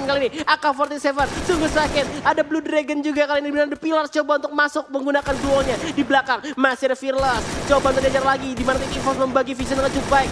kali ini. AK-47 sungguh sakit. Ada Blue Dragon juga kali ini. The Pillars coba untuk masuk menggunakan duonya. Di belakang masih ada Fearless. Coba untuk diajar lagi. Di mana Evo's membagi vision dengan cukup baik.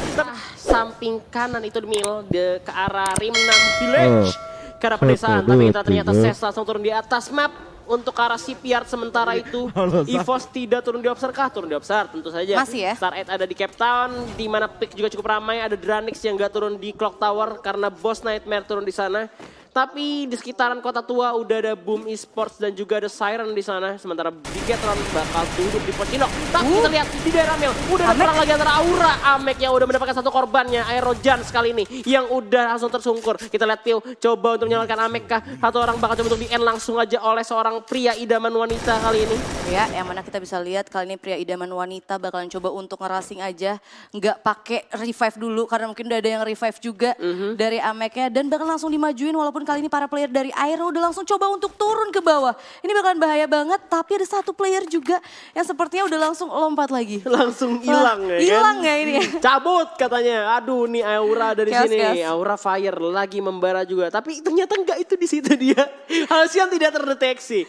Samping kanan itu Mil ke arah Rim 6 Village. Ke arah pedesaan. Tapi kita ternyata Ses langsung turun di atas map. Untuk ke arah CPR sementara itu Evo's tidak turun di Observe kah? Turun di Observe tentu saja. Masih ya? Star 8 ada di Cape Town, di mana pick juga cukup ramai. Ada Dranix yang gak turun di Clock Tower karena Boss Nightmare turun di sana. Tapi di sekitaran kota tua udah ada Boom Esports dan juga ada Siren di sana. Sementara Bigetron bakal duduk di Pochinok. Tapi kita lihat di daerah Mel udah ada perang lagi antara Aura Amek yang udah mendapatkan satu korbannya. Aerojan sekali ini yang udah langsung tersungkur. Kita lihat Pio coba untuk menyelamatkan Amek kah? Satu orang bakal coba untuk di-end langsung aja oleh seorang pria idaman wanita kali ini. Ya, yang mana kita bisa lihat kali ini pria idaman wanita bakalan coba untuk ngerasing aja. Nggak pakai revive dulu karena mungkin udah ada yang revive juga dari Ameknya. Dan bakal langsung dimajuin walaupun kali ini para player dari Aero udah langsung coba untuk turun ke bawah. Ini bakalan bahaya banget, tapi ada satu player juga yang sepertinya udah langsung lompat lagi. Langsung hilang ya kan? Hilang ya ini. Cabut katanya. Aduh nih Aura dari Chaos, sini. chaos. Aura Fire lagi membara juga. Tapi ternyata enggak itu di situ dia. Halcyon tidak terdeteksi.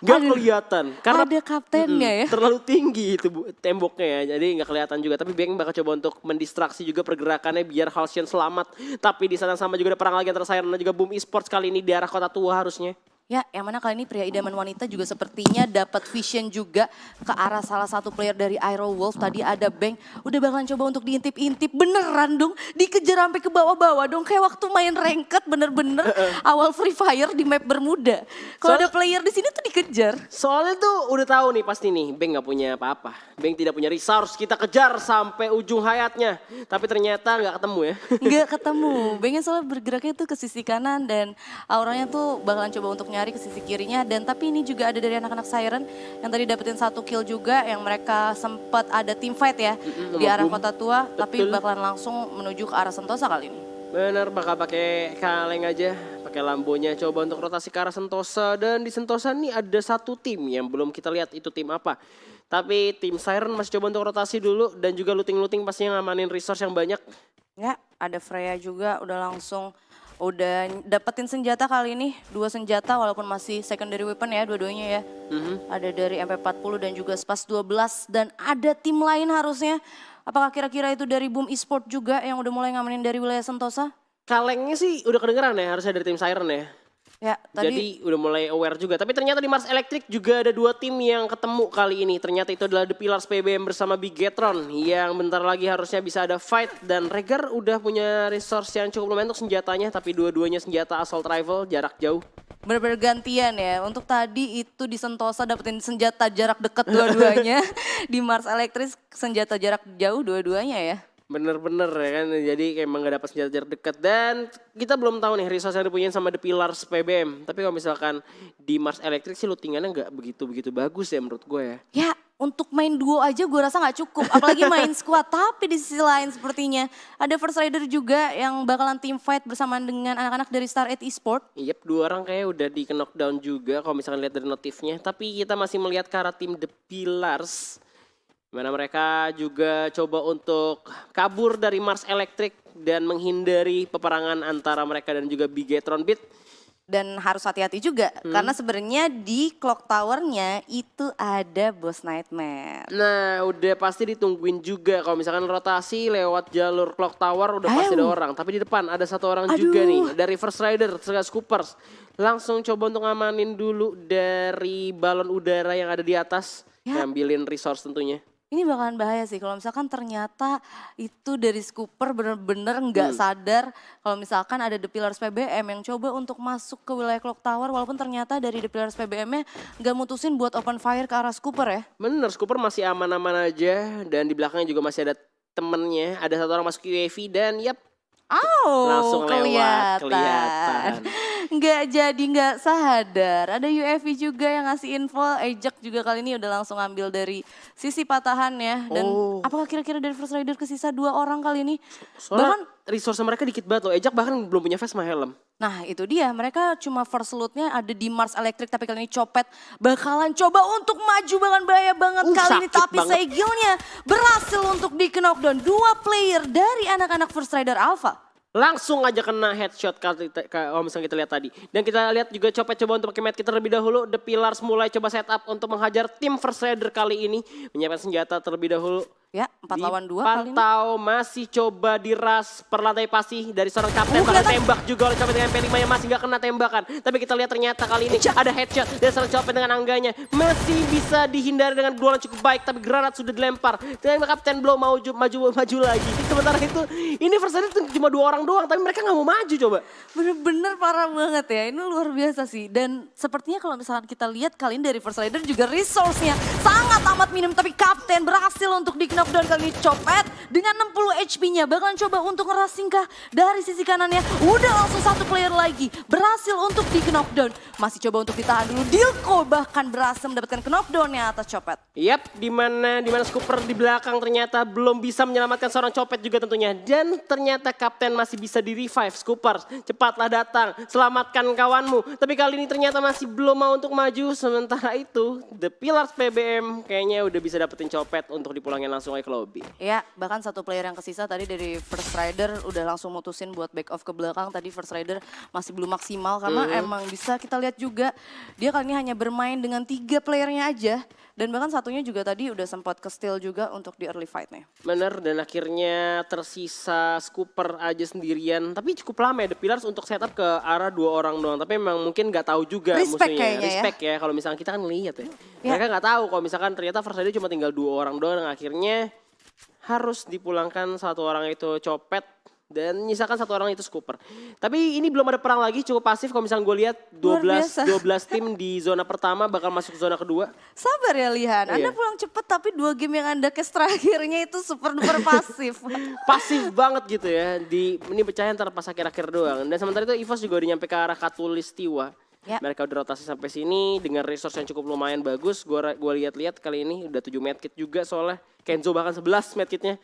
Enggak kelihatan. Karena ada kaptennya ya. terlalu tinggi itu temboknya ya. Jadi enggak kelihatan juga. Tapi Bang bakal coba untuk mendistraksi juga pergerakannya biar Halcyon selamat. Tapi di sana sama juga ada perang lagi antara Siren dan juga Boom Esports kali ini di arah kota tua harusnya. Ya, yang mana kali ini pria idaman wanita juga sepertinya dapat vision juga ke arah salah satu player dari Aero Wolf. Tadi ada Bang, udah bakalan coba untuk diintip-intip. Beneran dong, dikejar sampai ke bawah-bawah dong. Kayak waktu main ranked bener-bener awal Free Fire di map Bermuda. Kalau ada player di sini tuh dikejar. Soalnya tuh udah tahu nih pasti nih Bang gak punya apa-apa. Bang tidak punya resource, kita kejar sampai ujung hayatnya. Tapi ternyata gak ketemu ya. Nggak ketemu, Bangnya soalnya bergeraknya tuh ke sisi kanan dan auranya tuh bakalan coba untuk nyari ke sisi kirinya. Dan tapi ini juga ada dari anak-anak Siren yang tadi dapetin satu kill juga yang mereka sempat ada team fight ya di arah kota tua. Tapi bakalan langsung menuju ke arah Sentosa kali ini. Bener, bakal pakai kaleng aja, pakai lambonya coba untuk rotasi ke arah Sentosa. Dan di Sentosa nih ada satu tim yang belum kita lihat itu tim apa. Tapi tim Siren masih coba untuk rotasi dulu dan juga looting-looting pastinya ngamanin resource yang banyak. Ya, ada Freya juga udah langsung udah dapetin senjata kali ini. 2 senjata walaupun masih secondary weapon ya dua-duanya ya. Ada dari MP40 dan juga Spas 12 dan ada tim lain harusnya. Apakah kira-kira itu dari Boom Esport juga yang udah mulai ngamenin dari wilayah Sentosa? Kalengnya sih udah kedengeran ya harusnya dari tim Siren ya. Ya, tadi Jadi udah mulai aware juga. Tapi ternyata di Mars Electric juga ada 2 tim yang ketemu kali ini. Ternyata itu adalah The Pillars PBM bersama Bigetron. Yang bentar lagi harusnya bisa ada fight. Dan Regar udah punya resource yang cukup lumayan untuk senjatanya. Tapi dua-duanya senjata assault rifle jarak jauh. bener-bener gantian ya. Untuk tadi itu di Sentosa dapetin senjata jarak dekat dua-duanya. Di Mars Electric senjata jarak jauh dua-duanya ya. Bener-bener ya kan, jadi emang gak dapat senjata jarak dekat. Dan kita belum tahu nih resource yang dipunyain sama The Pillars PBM. Tapi kalau misalkan di Mars Electric sih lootingannya gak begitu-begitu bagus ya menurut gue ya. Ya untuk main duo aja gue rasa gak cukup. Apalagi main squad. Tapi di sisi lain sepertinya ada First Rider juga yang bakalan team fight bersamaan dengan anak-anak dari Star 8 Esport. Yep, 2 orang kayak udah di knockdown juga kalau misalkan lihat dari notifnya. Tapi kita masih melihat ke arah tim The Pillars. Dimana mereka juga coba untuk kabur dari Mars Electric dan menghindari peperangan antara mereka dan juga Bigetron Beat. Dan harus hati-hati juga karena sebenarnya di clock towernya itu ada Boss Nightmare. Nah udah pasti ditungguin juga kalau misalkan rotasi lewat jalur clock tower udah pasti ada orang. Tapi di depan ada satu orang juga nih dari First Rider, Scoopers. Langsung coba untuk ngamanin dulu dari balon udara yang ada di atas. Ngambilin resource tentunya. Ini bakalan bahaya sih kalau misalkan ternyata itu dari Scooper bener-bener nggak sadar kalau misalkan ada The Pillars PBM yang coba untuk masuk ke wilayah Clock Tower walaupun ternyata dari The Pillars PBM-nya nggak mutusin buat open fire ke arah Scooper ya. Bener, Scooper masih aman-aman aja dan di belakangnya juga masih ada temennya. Ada satu orang masuk UAV dan yap. Langsung lewat, kelihatan. Nggak jadi nggak sadar. Ada UAV juga yang ngasih info. Ejak juga kali ini udah langsung ambil dari sisi patahannya. Dan apakah kira-kira dari First Rider ke sisa 2 orang kali ini? Soalnya Bahkan resource mereka dikit banget loh. Ejak bahkan belum punya vest sama helm. nah itu dia, mereka cuma first loot-nya ada di Mars Electric tapi kali ini Copet bakalan coba untuk maju bahkan bahaya banget kali ini. Tapi Seigilnya berhasil untuk di knockdown 2 player dari anak-anak First Rider Alpha. Langsung aja kena headshot kalau misalnya kita lihat tadi. Dan kita lihat juga Copet coba untuk pakai medkit terlebih dahulu. The Pillars mulai coba setup untuk menghajar tim First Rider kali ini. Menyiapkan senjata terlebih dahulu. Ya, 4 lawan 2 kali ini. Pantau masih coba diras perlantai pasti dari seorang kapten. Bakal tembak juga oleh Copet dengan MP5 yang masih gak kena tembakan. Tapi kita lihat ternyata kali ini ada headshot dari seorang Copet dengan angganya. Masih bisa dihindari dengan duel cukup baik. Tapi granat sudah dilempar. Dan kapten belum mau maju lagi. Sementara itu ini First Rider cuma 2 orang doang. Tapi mereka gak mau maju coba. Bener-bener parah banget ya, ini luar biasa sih. Dan sepertinya kalau misalkan kita lihat kali ini dari First Rider juga resource-nya sangat amat minim. Tapi kapten berhasil untuk di-knockdown kali ini. Copet dengan 60 HP-nya bakalan coba untuk ngerasing kah dari sisi kanannya. Udah langsung 1 player lagi berhasil untuk di-knockdown. Masih coba untuk ditahan dulu. Dilko bahkan berhasil mendapatkan knockdown-nya atas Copet. Yap, dimana Scooper di belakang ternyata belum bisa menyelamatkan seorang Copet juga tentunya. Dan ternyata kapten masih bisa di-revive. Scooper, cepatlah datang, selamatkan kawanmu. Tapi kali ini ternyata masih belum mau untuk maju. Sementara itu, The Pillars PBM kayaknya udah bisa dapetin Copet untuk dipulangin langsung aja ke lobby. Ya, bahkan 1 player yang kesisa tadi dari First Rider udah langsung mutusin buat back off ke belakang. Tadi First Rider masih belum maksimal karena emang bisa kita lihat juga dia kali ini hanya bermain dengan 3 playernya aja. Dan bahkan satunya juga tadi udah sempat ke steal juga untuk di early fight-nya. Bener, dan akhirnya tersisa Scooper aja sendirian. Tapi cukup lama ya The Pillars untuk setup ke arah 2 orang doang. Tapi memang mungkin gak tahu juga Respect musuhnya. kayaknya Respect ya, kalau misalkan kita kan lihat ya. Mereka gak tahu kalau misalkan ternyata First Rider cuma tinggal 2 orang doang. Dan akhirnya harus dipulangkan 1 orang itu Copet. Dan nyisakan 1 orang itu Scooper. Tapi ini belum ada perang lagi, cukup pasif kalau misalnya gue lihat 12 tim di zona pertama bakal masuk zona kedua. Sabar ya Lihan, Anda pulang cepet tapi 2 game yang Anda cash terakhirnya itu super duper pasif. Pasif banget gitu ya, ini pecahan ntar pas akhir-akhir doang. Dan sementara itu EVOS juga udah nyampe ke arah Katulistiwa. Ya. Mereka udah rotasi sampai sini dengan resource yang cukup lumayan bagus. Gue lihat-lihat kali ini udah 7 medkit juga soalnya. Kenzo bahkan 11 medkitnya.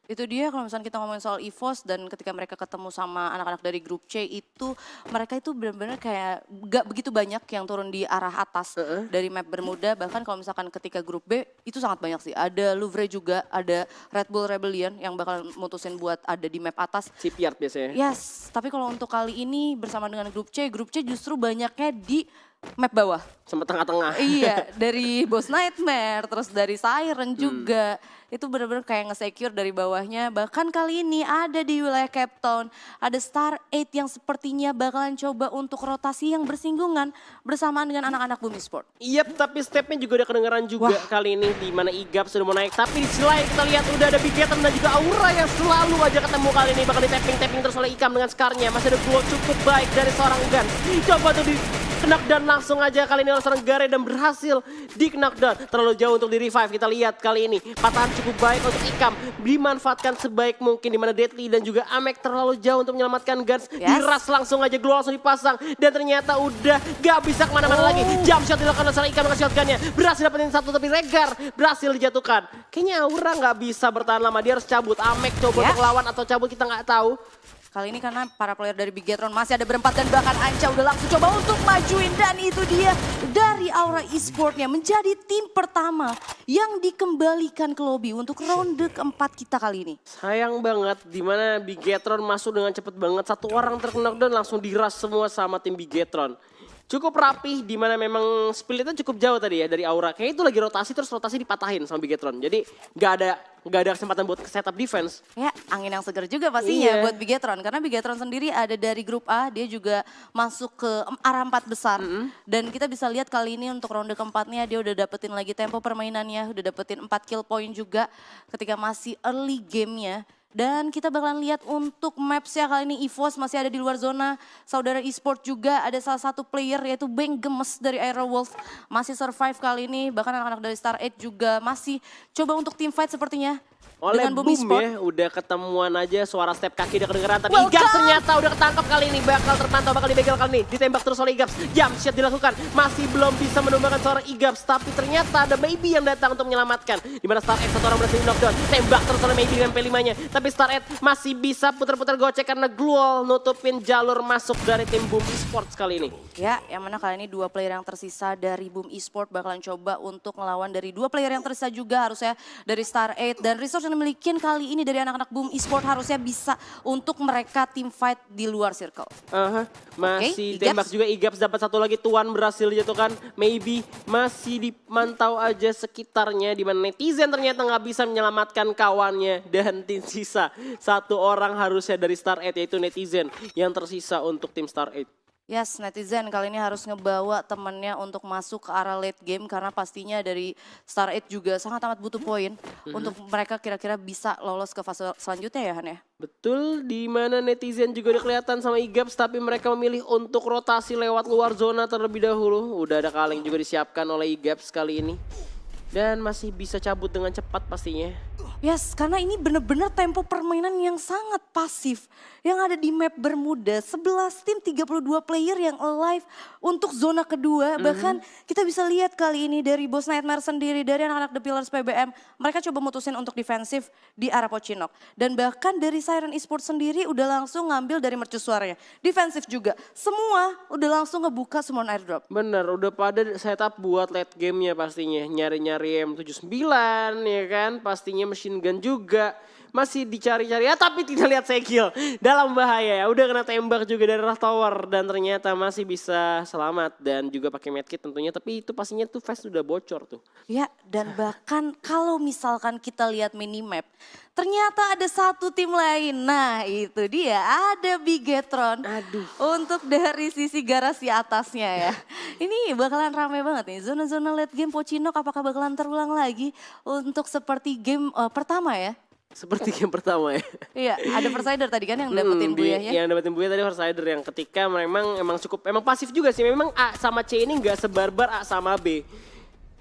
Itu dia kalau misalnya kita ngomongin soal EVOS dan ketika mereka ketemu sama anak-anak dari grup C itu mereka itu benar-benar kayak gak begitu banyak yang turun di arah atas dari map Bermuda. Bahkan kalau misalkan ketika grup B itu sangat banyak sih. Ada Louvre juga, ada Red Bull Rebellion yang bakal mutusin buat ada di map atas. Shipyard biasanya. Yes, tapi kalau untuk kali ini bersama dengan grup C justru banyaknya di map bawah. Sama tengah-tengah. Iya, dari Boss Nightmare, terus dari Siren juga. Itu benar-benar kayak nge-secure dari bawahnya. Bahkan kali ini ada di wilayah Cape Town, ada Star 8 yang sepertinya bakalan coba untuk rotasi yang bersinggungan bersamaan dengan anak-anak Bumi Sport. Iya, tapi stepnya juga udah kedengeran juga kali ini di mana Igap sudah mau naik. Tapi di sisi lain kita lihat udah ada Big Gator dan juga Aura yang selalu aja ketemu kali ini. Bakal di-tapping terus oleh Ikam dengan Scar-nya. Masih ada gol cukup baik dari seorang Gun. Coba tuh knockdown langsung aja kali ini oleh seorang Gare dan berhasil di knockdown. Terlalu jauh untuk di-revive. Kita lihat kali ini patahan cukup baik untuk Ikam. Dimanfaatkan sebaik mungkin di mana Deadly dan juga Amek terlalu jauh untuk menyelamatkan Guns. Diras langsung aja, Glow langsung dipasang. Dan ternyata udah gak bisa kemana-mana lagi. Jump shot dilakukan oleh seorang Ikam dengan shotgunnya. Berhasil dapetin 1 tapi Regar berhasil dijatuhkan. Kayaknya Aura gak bisa bertahan lama. Dia harus cabut. Amek coba untuk lawan atau cabut kita gak tahu. Kali ini karena para player dari Bigetron masih ada berempat dan bahkan Anca udah langsung coba untuk majuin. Dan itu dia dari Aura Esportnya menjadi tim pertama yang dikembalikan ke lobby untuk ronde keempat kita kali ini. Sayang banget dimana Bigetron masuk dengan cepet banget. 1 orang terkena dan langsung diras semua sama tim Bigetron. Cukup rapih dimana memang splitnya cukup jauh tadi ya dari Aura. Kayaknya itu lagi rotasi terus rotasi dipatahin sama Bigetron. Jadi gak ada kesempatan buat setup defense. Ya angin yang segar juga pastinya buat Bigetron. Karena Bigetron sendiri ada dari grup A, dia juga masuk ke arah 4 besar. Dan kita bisa lihat kali ini untuk ronde keempatnya dia udah dapetin lagi tempo permainannya. Udah dapetin 4 kill point juga ketika masih early gamenya. Dan kita bakalan lihat untuk maps ya kali ini EVOS masih ada di luar zona. Saudara eSport juga ada salah satu player yaitu Bang Gemes dari Aerowolf. Masih survive kali ini, bahkan anak-anak dari Star 8 juga masih coba untuk team fight sepertinya. Oleh dengan Boom ya, udah ketemuan aja suara step kaki udah kedengeran. Tapi Igap ternyata udah ketangkap kali ini, bakal terpantau, bakal dibegal kali ini. Ditembak terus oleh Igap, jump shot dilakukan. Masih belum bisa menumbangkan seorang Igap, tapi ternyata ada Maybe yang datang untuk menyelamatkan. Dimana Star X 1 orang berhasil knockdown, tembak terus oleh Maybe dengan P5-nya. Tapi Star X masih bisa putar-putar gocek karena Gluol nutupin jalur masuk dari tim Boom Esports kali ini. Ya, yang mana kali ini 2 player yang tersisa dari Boom Esports bakalan coba untuk ngelawan dari 2 player yang tersisa juga harusnya dari Star 8 dan resource yang dimiliki kali ini dari anak-anak Boom Esport harusnya bisa untuk mereka team fight di luar circle. Masih Oke, tembak juga Igaps dapat satu lagi, Tuan berhasil dijatuhkan. Maybe masih dipantau aja sekitarnya di mana netizen ternyata nggak bisa menyelamatkan kawannya dan tim sisa. Satu orang harusnya dari Star 8 yaitu netizen yang tersisa untuk tim Star 8. Yes, netizen kali ini harus ngebawa temennya untuk masuk ke arah late game karena pastinya dari Star 8 juga sangat amat butuh poin untuk mereka kira-kira bisa lolos ke fase selanjutnya ya Han ya. Betul, di mana netizen juga udah kelihatan sama Igaps tapi mereka memilih untuk rotasi lewat luar zona terlebih dahulu. Udah ada kaleng juga disiapkan oleh Igaps kali ini. Dan masih bisa cabut dengan cepat pastinya. Yes, karena ini benar-benar tempo permainan yang sangat pasif. Yang ada di map Bermuda, 11 tim 32 player yang alive untuk zona kedua. Bahkan kita bisa lihat kali ini dari Boss Nightmare sendiri, dari anak-anak The Pillars PBM. Mereka coba mutusin untuk defensif di arah Pocinok. Dan bahkan dari Siren Esports sendiri udah langsung ngambil dari mercusuarnya. Defensif juga, semua udah langsung ngebuka semua airdrop. Bener, udah pada setup buat late gamenya pastinya. Nyari-nyari M79 ya kan, pastinya machine gun juga. Masih dicari-cari ya tapi tidak lihat Sekil. Dalam bahaya ya, udah kena tembak juga dari Rough Tower. Dan ternyata masih bisa selamat dan juga pakai medkit tentunya. Tapi itu pastinya tuh fast udah bocor tuh. Ya, dan bahkan kalau misalkan kita lihat minimap, ternyata ada satu tim lain. Nah itu dia, ada Bigetron. Aduh. Untuk dari sisi garasi atasnya ya. Ini bakalan rame banget nih, zona-zona late game Pocinok apakah bakalan terulang lagi untuk seperti game pertama ya? Seperti game pertama ya. Iya, ada Persider tadi kan yang dapetin buyahnya. Yang dapetin buya tadi Persider yang ketika emang pasif juga sih. Memang A sama C ini nggak sebarbar A sama B.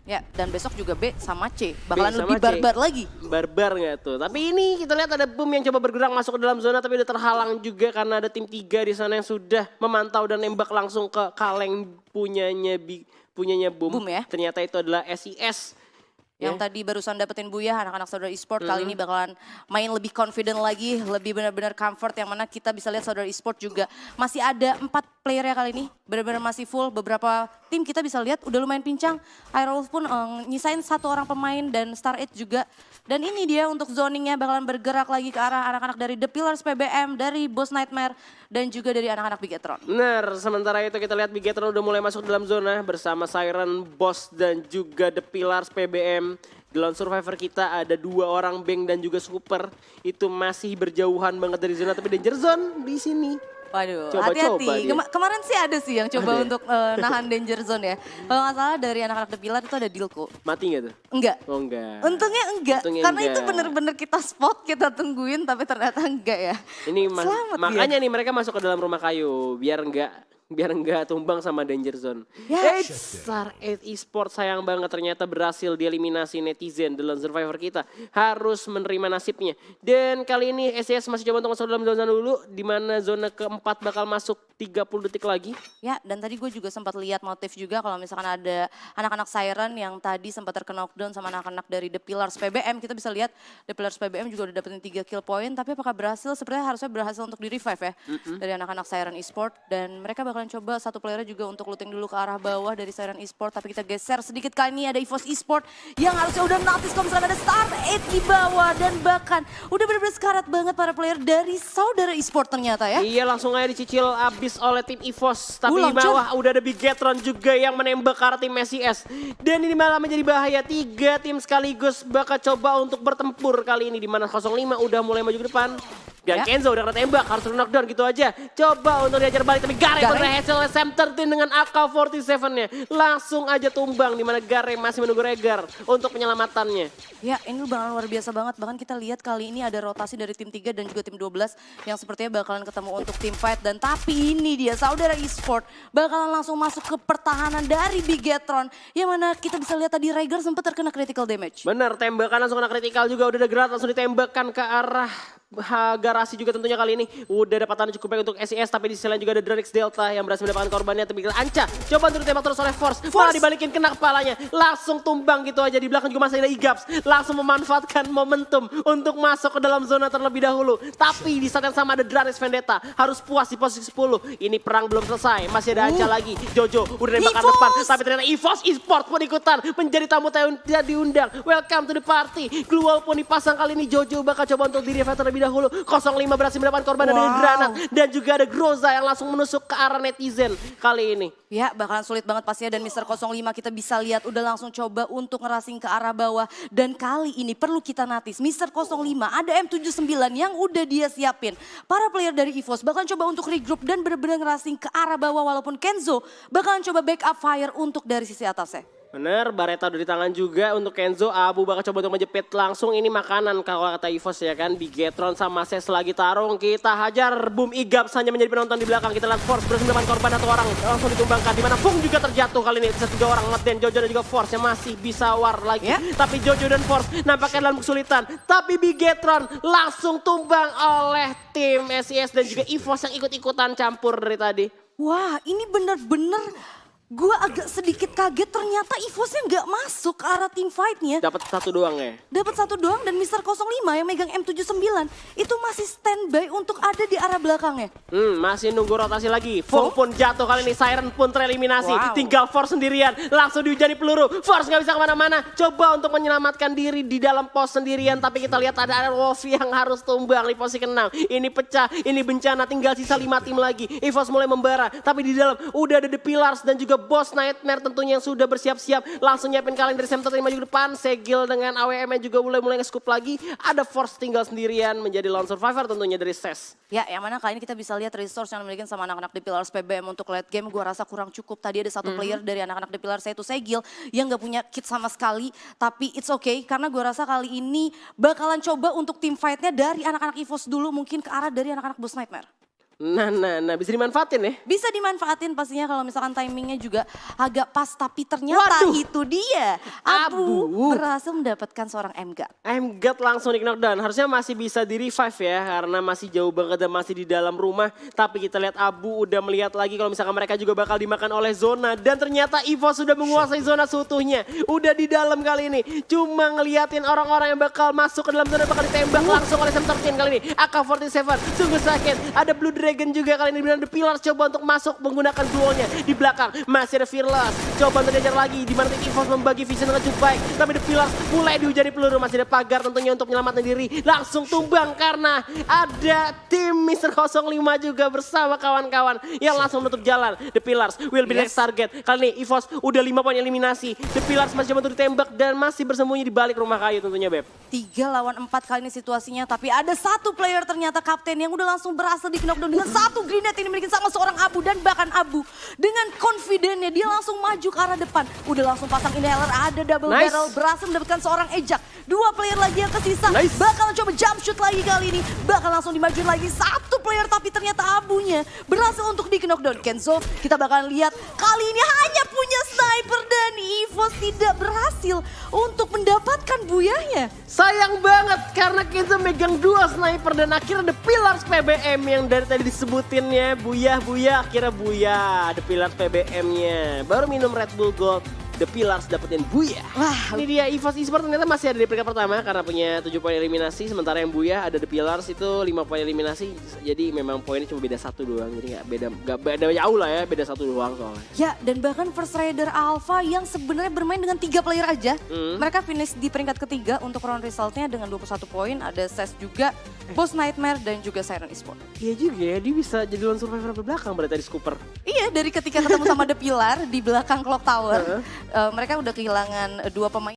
Ya, dan besok juga B sama C. Bakalan sama lebih C. barbar lagi. Barbar nggak tuh? Tapi ini kita lihat ada Boom yang coba bergerak masuk ke dalam zona tapi udah terhalang juga karena ada tim 3 di sana yang sudah memantau dan nembak langsung ke kaleng punyanya Boom. Boom ya. Ternyata itu adalah SIS. Yang tadi barusan dapetin Buya, anak-anak Saudara Esport kali ini bakalan main lebih confident lagi, lebih benar-benar comfort yang mana kita bisa lihat Saudara Esport juga masih ada 4 player ya kali ini, benar-benar masih full. Beberapa tim kita bisa lihat udah lumayan pincang, Aerolf pun nyisain 1 orang pemain dan Star 8 juga. Dan ini dia untuk zoningnya bakalan bergerak lagi ke arah anak-anak dari The Pillars PBM, dari Boss Nightmare dan juga dari anak-anak Bigetron. Benar, sementara itu kita lihat Bigetron udah mulai masuk dalam zona bersama Siren, Boss dan juga The Pillars PBM. Di lawan survivor kita ada 2 orang Bang dan juga Super. Itu masih berjauhan banget dari zona tapi danger zone di sini. Waduh, Coba-coba hati-hati. dia. Kemarin sih ada sih yang coba Ada ya? untuk nahan danger zone ya. Kalau nggak salah dari anak-anak The Pillar itu ada Dilko. Mati nggak tuh? Enggak. Oh enggak. Untungnya enggak, Untungnya karena enggak. itu bener-bener kita spot, kita tungguin tapi ternyata enggak ya. Ini Selamat makanya nih mereka masuk ke dalam rumah kayu biar enggak tumbang sama danger zone. Ya. Star 8 Esports sayang banget ternyata berhasil dieliminasi netizen dalam survivor kita. Harus menerima nasibnya. Dan kali ini SES masih coba untuk masuk dalam zona dulu. Di mana zona keempat bakal masuk 30 detik lagi. Ya, dan tadi gue juga sempat lihat motif juga kalau misalkan ada anak-anak Siren yang tadi sempat terkena knockdown sama anak-anak dari The Pillars PBM. Kita bisa lihat The Pillars PBM juga udah dapetin 3 kill point. Tapi apakah berhasil? Sebenarnya harusnya berhasil untuk di-revive ya. Dari anak-anak Siren Esport. Dan mereka bakalan coba satu playernya juga untuk looting dulu ke arah bawah dari Siren Esport. Tapi kita geser sedikit kali ini ada EVOS Esport yang harusnya udah notice kalau misalkan ada Star 8 di bawah. Dan bahkan udah bener-bener sekarat banget para player dari Saudara Esport ternyata ya. Iya langsung aja dicicil abis oleh tim EVOS. Tapi di launcher. bawah udah ada Bigetron juga yang menembak ke arah tim SES. Dan ini malah menjadi bahaya. 3 tim sekaligus bakal coba untuk bertempur kali ini. Di mana 05 udah mulai maju ke depan. Dan Ya. Kenzo udah kena tembak, harus knockdown gitu aja. Coba untuk diajar balik, tapi Gare berhasil oleh Sam 13 dengan AK-47-nya. Langsung aja tumbang, di mana Gare masih menunggu Regar untuk penyelamatannya. Ya, ini bakalan luar biasa banget. Bahkan kita lihat kali ini ada rotasi dari tim 3 dan juga tim 12 yang sepertinya bakalan ketemu untuk tim fight. Dan tapi ini dia, Saudara Esport bakalan langsung masuk ke pertahanan dari Bigetron. Yang mana kita bisa lihat tadi Regar sempat terkena critical damage. Bener, tembakan langsung kena kritikal juga. Udah ada granat langsung ditembakkan ke arah garasi juga tentunya kali ini. Udah ada patahan cukup baik untuk SES, tapi di sisi lain juga ada Dranix Delta yang berhasil mendapatkan korbannya. Tapi Anca coba untuk ditembak terus oleh Force. Malah dibalikin kena kepalanya. Langsung tumbang gitu aja. Di belakang juga masih ada Igaps. Langsung memanfaatkan momentum untuk masuk ke dalam zona terlebih dahulu. Tapi di saat yang sama ada Dranix Vendetta. Harus puas di posisi 10. Ini perang belum selesai. Masih ada Anca lagi. Jojo udah nembakan depan. Tapi ternyata EVOS Esports pun ikutan menjadi tamu tidak diundang. Welcome to the party. Global pun dipasang kali ini. Jojo bakal coba untuk di-revive terlebih dahulu. 05 berhasil mendapatkan korban dengan granat. Dan juga ada Groza yang langsung menusuk ke arah netizen kali ini. Ya bakalan sulit banget pastinya dan Mr. 05 kita bisa lihat udah langsung coba untuk ngerasing ke arah bawah. Dan kali ini perlu kita notice Mr. 05 ada M79 yang udah dia siapin. Para player dari EVOS bakalan coba untuk regroup dan bener-bener ngerasing ke arah bawah walaupun Kenzo bakalan coba backup fire untuk dari sisi atasnya. Bener, Bareta udah di tangan juga untuk Kenzo. Abu bakal coba untuk menjepit langsung. Ini makanan kalau kata EVOS ya kan. Bigetron sama Ses lagi tarung. Kita hajar. Boom Igaps hanya menjadi penonton di belakang. Kita lihat Force berhasil mendapatkan korban atau orang. Langsung ditumbangkan. Dimana Fung juga terjatuh kali ini. Bisa 3 orang ngeden. Jojo dan juga Force yang masih bisa war lagi. Tapi Jojo dan Force nampaknya dalam kesulitan. Tapi Bigetron langsung tumbang oleh tim SES dan juga EVOS yang ikut-ikutan campur dari tadi. Wah ini bener-bener... Gue agak sedikit kaget ternyata EVOS-nya nggak masuk ke arah team fight-nya. Dapat 1 doang ya? Dapat 1 doang dan Mr. 05 yang megang M79 itu masih standby untuk ada di arah belakangnya. Masih nunggu rotasi lagi. Fung pun jatuh kali ini, Siren pun tereliminasi. Tinggal Force sendirian, langsung dihujani peluru. Force nggak bisa kemana-mana. Coba untuk menyelamatkan diri di dalam pos sendirian. Tapi kita lihat ada Wolf yang harus tumbang di posisi ke-6. Ini pecah, ini bencana. Tinggal sisa 5 tim lagi. EVOS mulai membara. Tapi di dalam udah ada The Pillars dan juga Boss Nightmare tentunya yang sudah bersiap-siap. Langsung nyiapin kalian dari Semter terima juga depan. Segil dengan AWM juga mulai nge-scoop lagi. Ada Force tinggal sendirian menjadi lone survivor tentunya dari SES. Ya yang mana kali ini kita bisa lihat resource yang dimiliki sama anak-anak The Pillars PBM untuk late game. Gue rasa kurang cukup. Tadi ada satu player dari anak-anak The Pillars yaitu Segil yang gak punya kit sama sekali. Tapi it's okay karena gue rasa kali ini bakalan coba untuk team fight-nya dari anak-anak EVOS dulu mungkin ke arah dari anak-anak Boss Nightmare. Nah, bisa dimanfaatin ya? Bisa dimanfaatin pastinya kalau misalkan timingnya juga agak pas. Tapi ternyata itu dia. Abu berhasil mendapatkan seorang M-God. M-God langsung di knockdown. Harusnya masih bisa di revive ya. Karena masih jauh banget dan masih di dalam rumah. Tapi kita lihat Abu udah melihat lagi kalau misalkan mereka juga bakal dimakan oleh zona. Dan ternyata EVOS sudah menguasai zona seutuhnya. Udah di dalam kali ini. Cuma ngeliatin orang-orang yang bakal masuk ke dalam zona bakal ditembak langsung oleh Sem13 kali ini. AK-47 sungguh sakit. Ada Blue Dragon juga kali ini bilang The Pillars coba untuk masuk menggunakan duelnya di belakang. Masih ada Fearless. Coba untuk diajar lagi di mana tim EVOS membagi vision dengan cukup baik. Tapi The Pillars mulai dihujani peluru. Masih ada Pagar tentunya untuk menyelamatkan diri. Langsung tumbang karena ada tim Mr. 05 juga bersama kawan-kawan yang langsung menutup jalan. The Pillars will be next target. Kali ini EVOS udah 5 poin eliminasi. The Pillars masih coba untuk ditembak dan masih bersembunyi di balik rumah kayu tentunya Beb. 3 lawan 4 kali ini situasinya. Tapi ada satu player ternyata kapten yang udah langsung berhasil di knockdown dengan satu grenade yang dimiliki sama seorang Abu. Dan bahkan Abu dengan confidentnya dia langsung maju ke arah depan. Udah langsung pasang inhaler, ada double barrel, berhasil mendapatkan seorang ejak. 2 player lagi yang tersisa, bakal coba jump shoot lagi kali ini. Bakal langsung dimajuin lagi satu player tapi ternyata Abunya berhasil untuk di knockdown. Kenzo kita bakal lihat kali ini hanya punya sniper dan EVOS tidak berhasil untuk mendapatkan buyahnya. Sayang banget karena Kenzo megang 2 sniper dan akhirnya The Pillars PBM yang dari tadi disebutinnya buyah akhirnya buyah The Pillars PBM-nya. Baru minum Red Bull Gold The Pillars dapetin buyah. Wah, ini dia EVOS Esports ternyata masih ada di peringkat pertama karena punya 7 poin eliminasi. Sementara yang buyah ada The Pillars itu 5 poin eliminasi. Jadi memang poinnya cuma beda 1 doang. Jadi gak beda jauh lah ya, beda 1 doang soalnya. Ya, dan bahkan First Raider Alpha yang sebenarnya bermain dengan 3 player aja. Mereka finish di peringkat ketiga untuk round resultnya dengan 21 poin. Ada SES juga, Boss Nightmare dan juga Siren Esports. Iya juga ya, dia bisa jadi lone survivor belakang berarti tadi Scooper. Iya, dari ketika ketemu sama The Pillar di belakang Clock Tower. Mereka udah kehilangan 2 pemain.